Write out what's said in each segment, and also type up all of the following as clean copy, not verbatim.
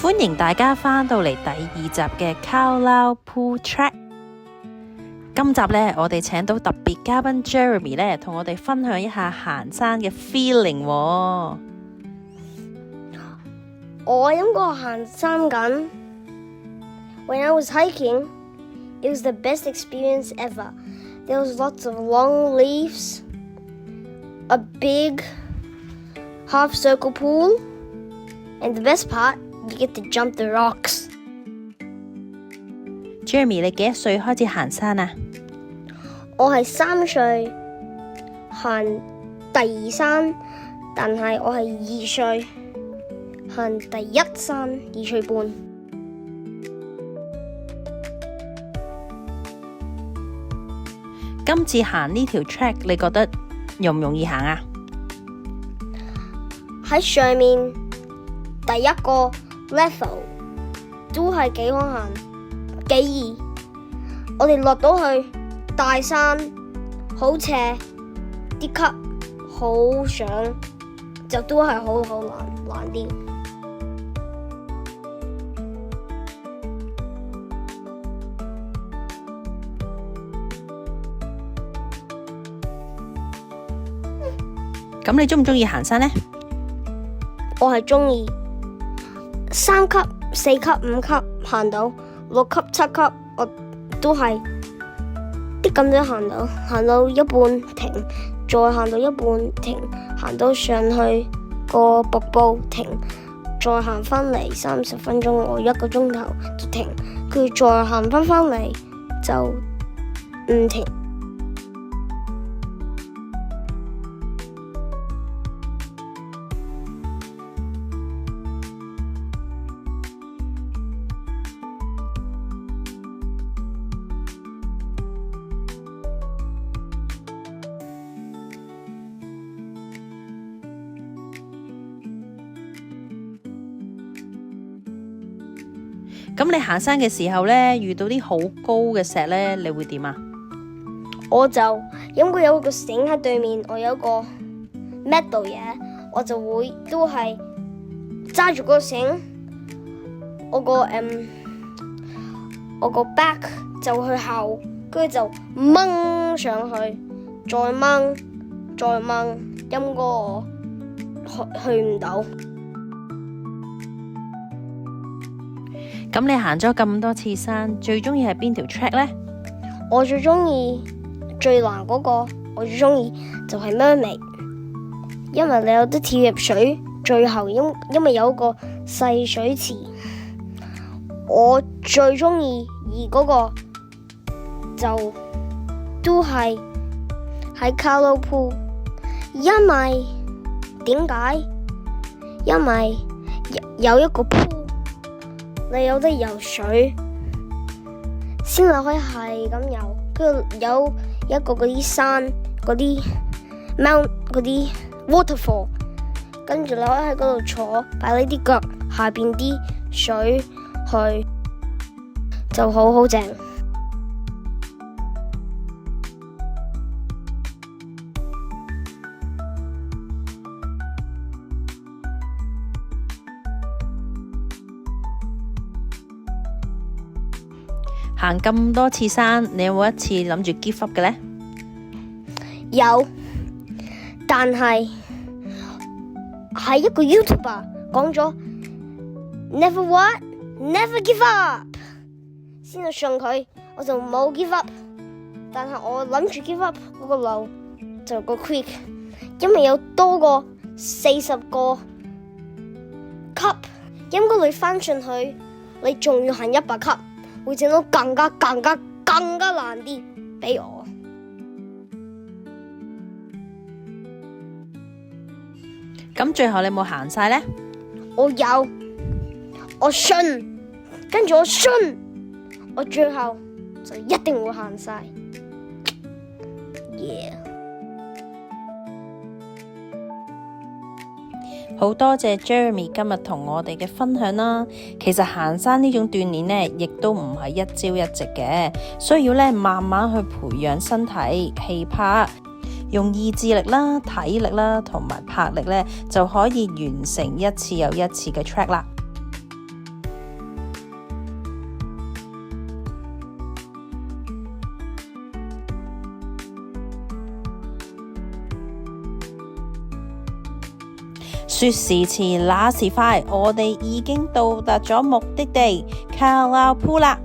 歡迎大家返到嚟第2集嘅 Kowlow Pool Trek。今集呢，我哋請到特別嘉賓 Jeremy 呢，同我哋分享一下行山嘅 feeling。我飲過行山緊。When I was hiking, it was the best experience ever. There was lots of long leaves, a big half-circle pool, and the best part, you get to jump the rocks. Jeremy， 你幾多歲開始行山啊？我係3歲行第2山，但係我係2歲行第1山，2歲半。今次行呢條 track， 你覺得容唔容易行啊？喺上面第一個 level 都係幾好行，幾易。我哋落到去大山，好斜，啲級好上，就都係好難啲。咁你鍾唔鍾意行山呢？我係鍾意3級、4級、5級行到，6級、7級我都係啲咁樣行到一半停，再行到一半停，行到上去個瀑布停，再行返嚟30分鐘，我1個鐘頭就停，跟住再行返嚟就唔停。咁你行山嘅時候呢，遇到啲好高嘅石呢，你會點啊？我就因為有個繩喺對面，我有個 metal 嘢，我就會都係揸住個繩，我個 back 就去後，跟住就掹上去，再掹，陰過我去唔到。咁你行咗咁多次山，最鍾意係邊條 track 呢？我最鍾意最難嗰個，我最鍾意就係 mermaid， 因為你有得跳入水，最後因為有個細水池。我最鍾意嗰個就都係喺 Kowlow Pool， 因為點解？因為有一個 pool。你有得游水，先可以係咁游，跟住有一個嗰啲山，嗰啲 mount， 嗰啲 waterfall， 跟住你可以喺嗰度坐，擺你啲腳下邊啲水去，就好正。行咁多次山，你有冇一次諗住 give up 嘅呢？有，但係一個 YouTuber 講咗 Never give up， 先去信佢，我就冇 give up。但係我諗住 give up 嗰個路就個 creek， 因為有多過40個級，應該你翻上去，你仲要行100級。會整到更加難啲俾我。咁最後你有冇行晒呢？我有，我信，跟住我信，我最後就一定會行晒。好多謝 Jeremy 今日同我哋嘅分享啦。其實行山呢種鍛煉呢，亦都唔係一朝一夕嘅，需要呢慢慢去培養身體氣魄，用意志力啦、體力啦同埋魄力呢，就可以完成一次又一次嘅 track 啦。說時遲那時快，我哋已經到達咗目的地卡拉鋪啦。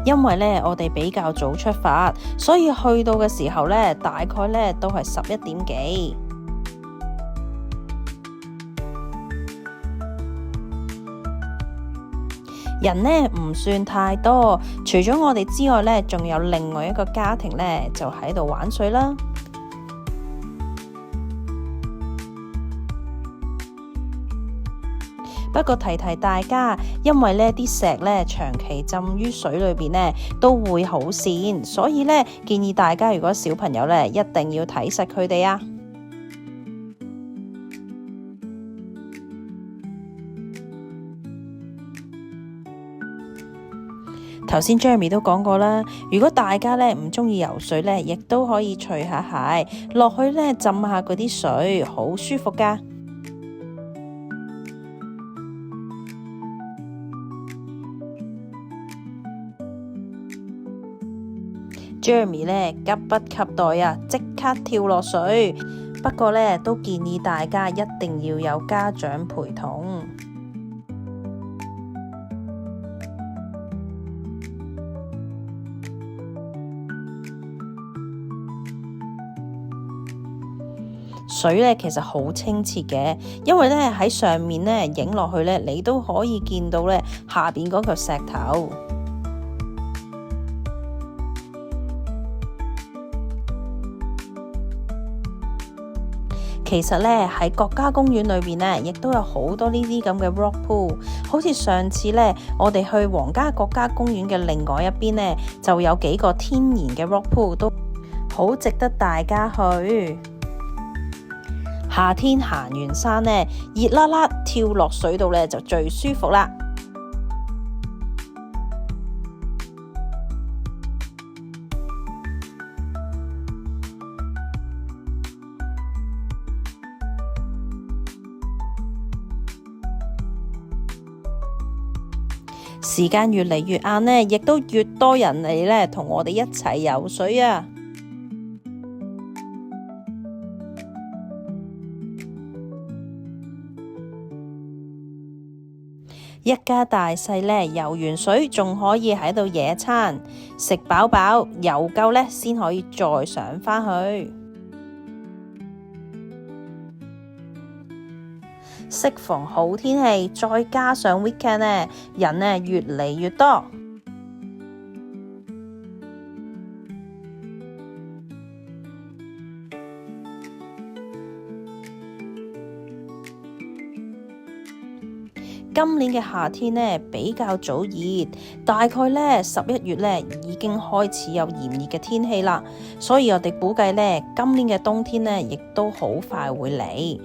因為呢，我哋比較早出發，所以去到嘅時候呢，大概呢都係11點幾。人呢唔算太多，除咗我哋之外呢，仲有另外一個家庭呢，就喺度玩水啦。不過提提大家，因為呢啲石呢長期浸於水裏邊呢都會好跣，所以呢建議大家如果小朋友呢一定要睇實佢哋啊。頭先 Jeremy 都講過啦，如果大家呢唔中意游水呢，亦都可以除下鞋落去呢浸下嗰啲水，好舒服噶。Jeremy 呢急不及待啊，即刻跳落水。不過呢，都建議大家一定要有家長陪同。水呢其實好清澈嘅，因為呢喺上面呢影落去呢，你都可以見到呢下邊嗰個石頭。其實呢，喺國家公園裏邊呢，亦都有好多呢啲咁嘅 rock pool。好似上次呢，我哋去皇家國家公園嘅另外一邊呢，就有幾個天然嘅 rock pool，都好值得大家去。夏天行完山呢，熱辣辣跳落水度呢，就最舒服啦。時間越嚟越晏呢，亦都越多人嚟呢同我哋一齊游水啊！一家大細呢游完水，仲可以喺度野餐，食飽飽游夠呢，先可以再上返去。適逢好天氣，再加上 weekend 呢，人呢越嚟越多。今年嘅夏天呢比較早熱，大概呢11月呢已經開始有炎熱嘅天氣啦，所以我哋估計呢今年嘅冬天呢亦都好快會嚟。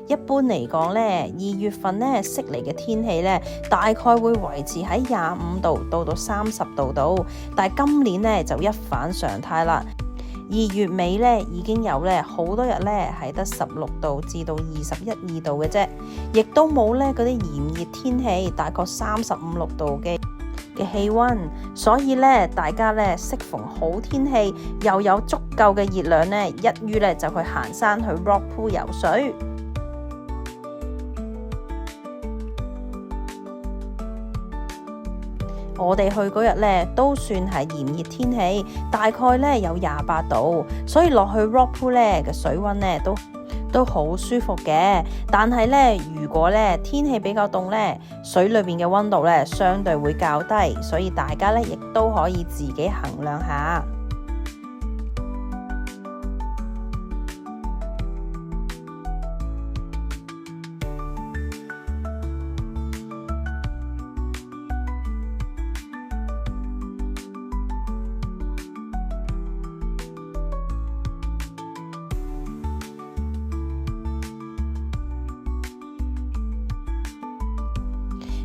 一般嚟講呢，2月份呢悉尼嘅天氣呢大概會維持喺25度到30度度，但係今年呢就一反常態啦。2月尾呢已經有呢好多日呢係得16度至到21、2度嘅啫，亦都冇呢嗰啲炎熱天氣，大概35、6度嘅氣溫。所以呢，大家呢適逢好天氣，又有足夠嘅熱量呢，一於呢就去行山去 rock pool 游水。我哋去嗰日呢都算係炎熱天氣，大概呢有28度，所以落去 rock pool 呢嘅水溫呢都好舒服嘅。但係呢，如果呢天氣比較凍呢，水裏面嘅溫度呢相對會較低，所以大家呢亦都可以自己衡量下。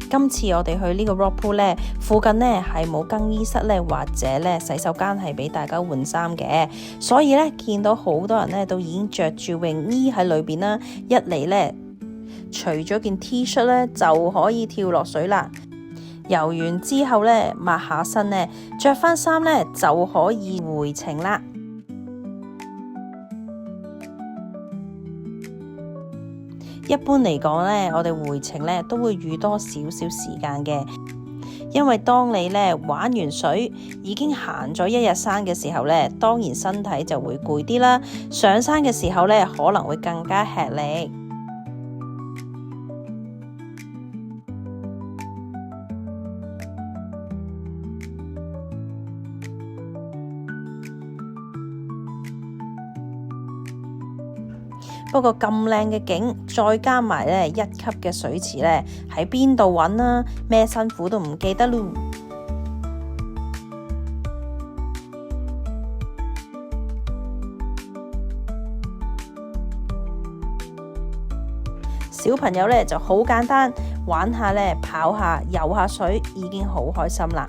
今次我哋去呢個 rock pool 咧，附近咧係冇更衣室咧，或者咧洗手間係俾大家換衫嘅，所以咧見到好多人咧都已經着住泳衣喺裏邊啦，一嚟咧除咗件 T 恤咧就可以跳落水啦。游完之後咧抹下身咧，着翻衫咧就可以回程啦。一般嚟講咧，我哋回程咧都會預多少少時間嘅，因為當你咧玩完水，已經行咗一日山嘅時候咧，當然身體就會攰啲啦。上山嘅時候咧，可能會更加吃力。不過咁靚嘅景，再加埋咧1級嘅水池咧，喺邊度揾啦？咩辛苦都唔記得咯。小朋友咧就好簡單，玩下咧，跑下、游下水，已經好開心啦。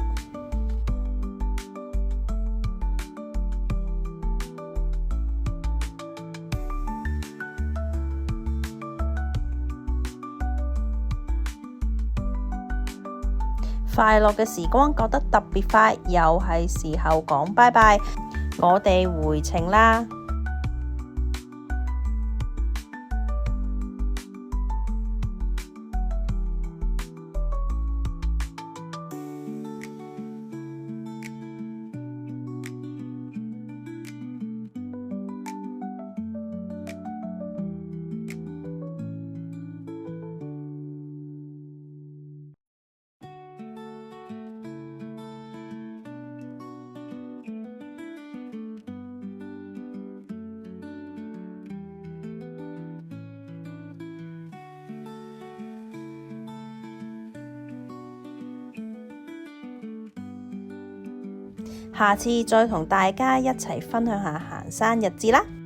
快樂嘅時光覺得特別快，又係時候講拜拜，我哋回程啦。下次再同大家一齊分享下行山日誌啦〜